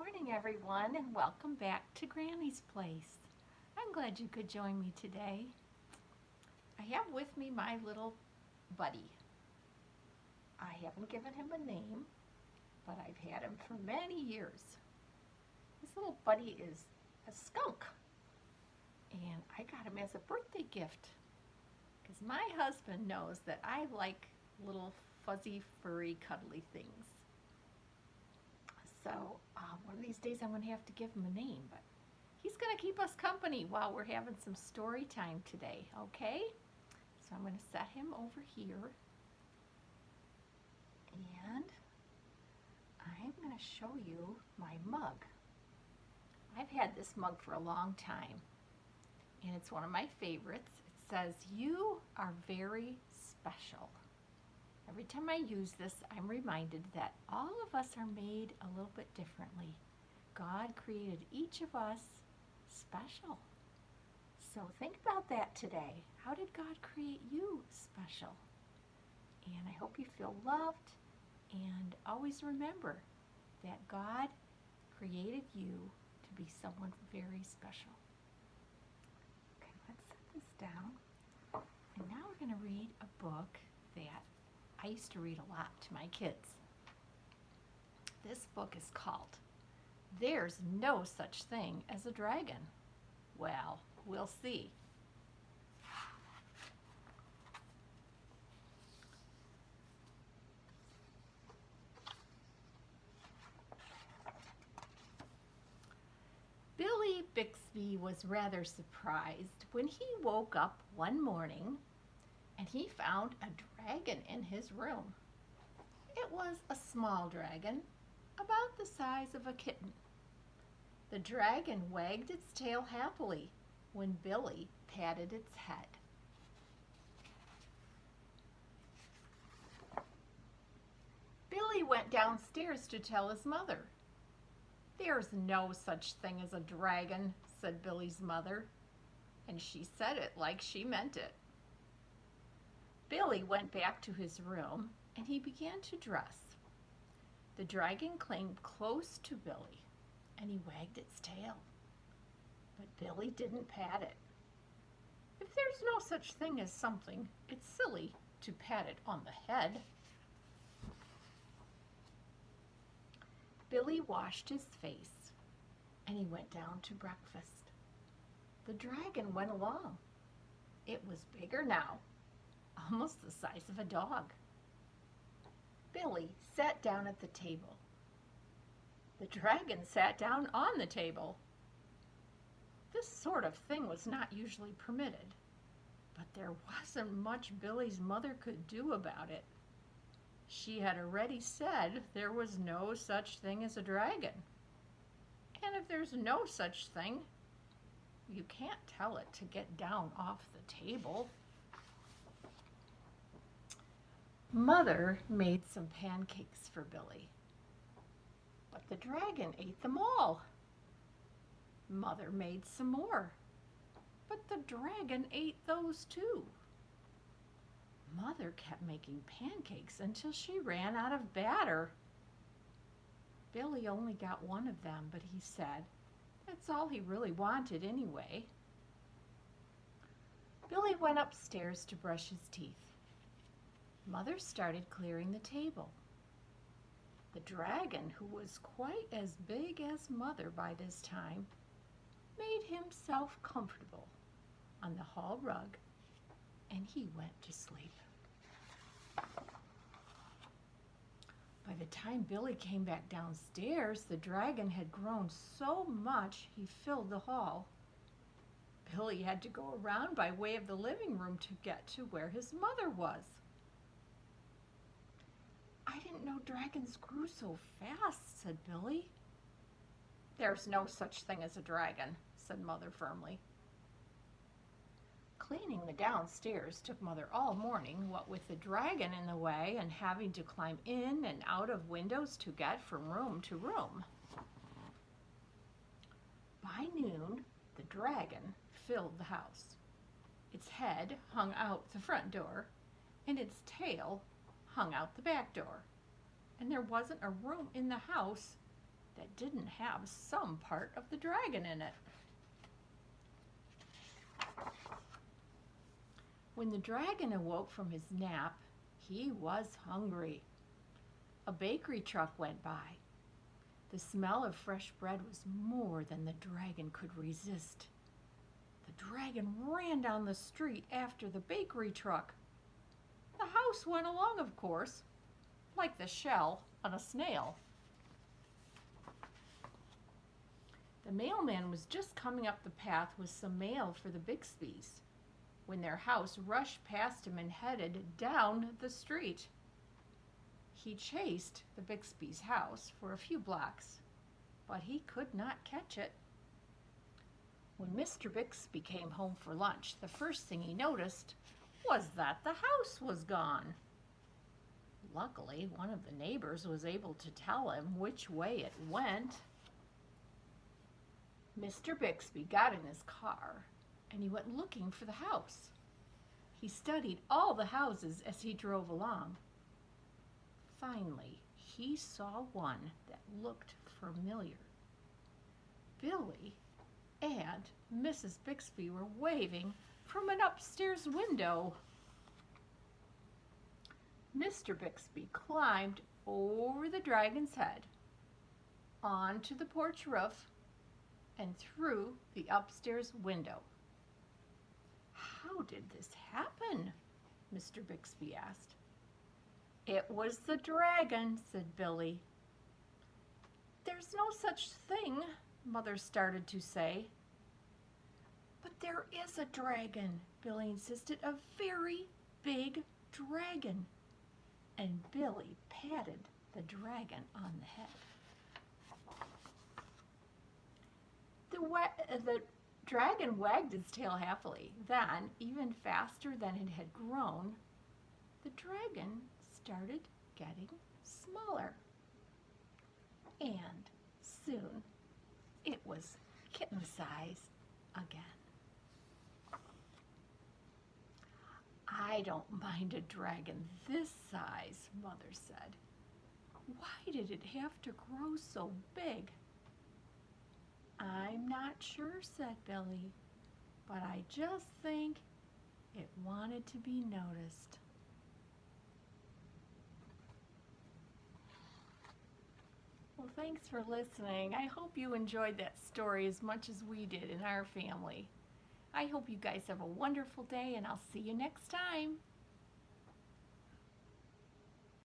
morning, everyone, and welcome back to Granny's Place. I'm glad you could join me today. I have with me my little buddy. I haven't given him a name, but I've had him for many years. This little buddy is a skunk, and I got him as a birthday gift because my husband knows that I like little fuzzy, furry, cuddly things. So one of these days I'm going to have to give him a name, but he's going to keep us company while we're having some story time today, okay? So I'm going to set him over here, and I'm going to show you my mug. I've had this mug for a long time, and it's one of my favorites. It says, "You are very special." Every time I use this, I'm reminded that all of us are made a little bit differently. God created each of us special. So think about that today. How did God create you special? And I hope you feel loved, and always remember that God created you to be someone very special. Okay, let's set this down. And now we're going to read a book that I used to read a lot to my kids. This book is called "There's No Such Thing as a Dragon." Well, we'll see. Billy Bixby was rather surprised when he woke up one morning and he found a dragon in his room. It was a small dragon, about the size of a kitten. The dragon wagged its tail happily when Billy patted its head. Billy went downstairs to tell his mother. "There's no such thing as a dragon," said Billy's mother, and she said it like she meant it. Billy went back to his room and he began to dress. The dragon came close to Billy and he wagged its tail, but Billy didn't pat it. If there's no such thing as something, it's silly to pat it on the head. Billy washed his face and he went down to breakfast. The dragon went along. It was bigger now, almost the size of a dog. Billy sat down at the table. The dragon sat down on the table. This sort of thing was not usually permitted, but there wasn't much Billy's mother could do about it. She had already said there was no such thing as a dragon. And if there's no such thing, you can't tell it to get down off the table. Mother made some pancakes for Billy, but the dragon ate them all. Mother made some more, but the dragon ate those too. Mother kept making pancakes until she ran out of batter. Billy only got one of them, but he said that's all he really wanted anyway. Billy went upstairs to brush his teeth. Mother started clearing the table. The dragon, who was quite as big as Mother by this time, made himself comfortable on the hall rug, and he went to sleep. By the time Billy came back downstairs, the dragon had grown so much he filled the hall. Billy had to go around by way of the living room to get to where his mother was. "I didn't know dragons grew so fast," said Billy. "There's no such thing as a dragon," said Mother firmly. Cleaning the downstairs took Mother all morning, what with the dragon in the way and having to climb in and out of windows to get from room to room. By noon, the dragon filled the house. Its head hung out the front door, and its tail hung out the back door. And there wasn't a room in the house that didn't have some part of the dragon in it. When the dragon awoke from his nap, he was hungry. A bakery truck went by. The smell of fresh bread was more than the dragon could resist. The dragon ran down the street after the bakery truck. The house went along, of course, like the shell on a snail. The mailman was just coming up the path with some mail for the Bixbys when their house rushed past him and headed down the street. He chased the Bixby's house for a few blocks, but he could not catch it. When Mr. Bixby came home for lunch, the first thing he noticed was that the house was gone. Luckily, one of the neighbors was able to tell him which way it went. Mr. Bixby got in his car and he went looking for the house. He studied all the houses as he drove along. Finally, he saw one that looked familiar. Billy and Mrs. Bixby were waving from an upstairs window. Mr. Bixby climbed over the dragon's head, onto the porch roof, and through the upstairs window. "How did this happen?" Mr. Bixby asked. "It was the dragon," said Billy. "There's no such thing," Mother started to say. "But there is a dragon," Billy insisted, "a very big dragon." And Billy patted the dragon on the head. The dragon wagged its tail happily. Then, even faster than it had grown, the dragon started getting smaller. And soon it was kitten size again. "I don't mind a dragon this size," Mother said. "Why did it have to grow so big?" "I'm not sure," said Billy, "but I just think it wanted to be noticed." Well, thanks for listening. I hope you enjoyed that story as much as we did in our family. I hope you guys have a wonderful day, and I'll see you next time.